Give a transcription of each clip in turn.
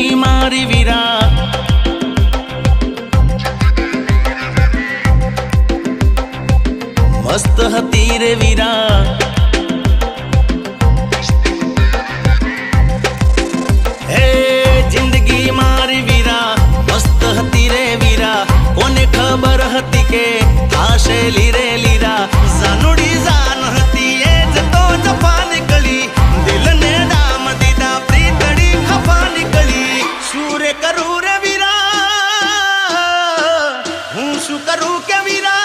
જિંદગી મારી વીરા મસ્ત હતી રે વીરા હે જિંદગી મારી વીરા મસ્ત હતી રે વીરા કોને ખબર હતી કે આશે લીરે લીરા સાનુડી જાન હતી એ જતો જફા નીકળી દિલને ડામ દીધા પ્રીતડી ખફા નીકળી શું રે કરું રે વીરા હું શું કરું કે વીરા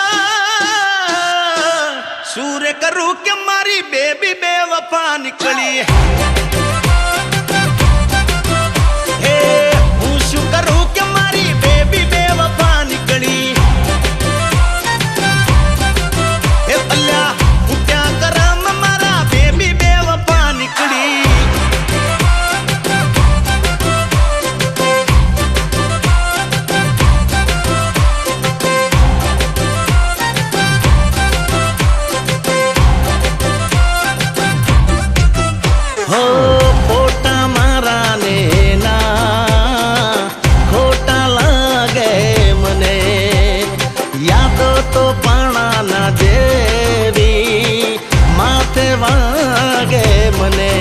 શું રે કરું કે મારી બેબી બેવફા નીકળી હે હું શું કરું કે મારી બેબી બેવફા નીકળી હે અલ્યા હું ક્યાં કરમ મારા બેબી બેવફા નીકળી હો ખોટા મારા ને ના ખોટા લાગે મને યાદો તો પાણા ના જેવી માથે વાગે મને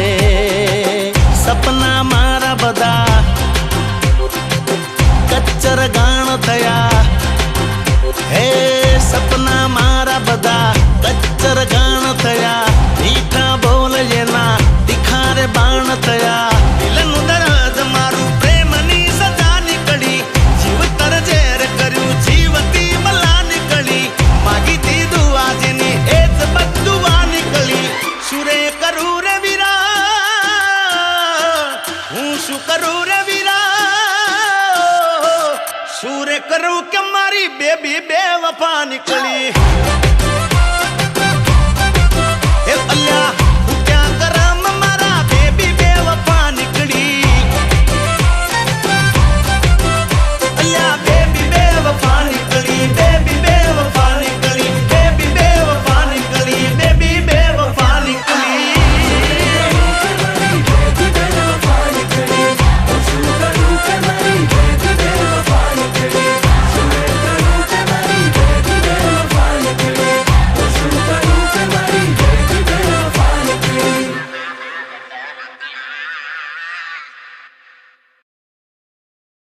સપના મારા બધા કચ્ચર ગાણ થયા હે સપના મારા બધા કચ્ચર ગાણ થયા મીઠા બોલ જેના તિખારે બાણ થયા દિલનું દર્દ મારું પ્રેમની સજા નીકળી જીવતર ઝેર કર્યું જીવતી મલા નીકળી માગી તી દુઆ જેની એ જ બદુઆ નીકળી સુરે કરું રે વીરા હું શું કરું રે વીરા સુરે કરું કે મારી બેબી બેવફા નીકળી હે અલ્યા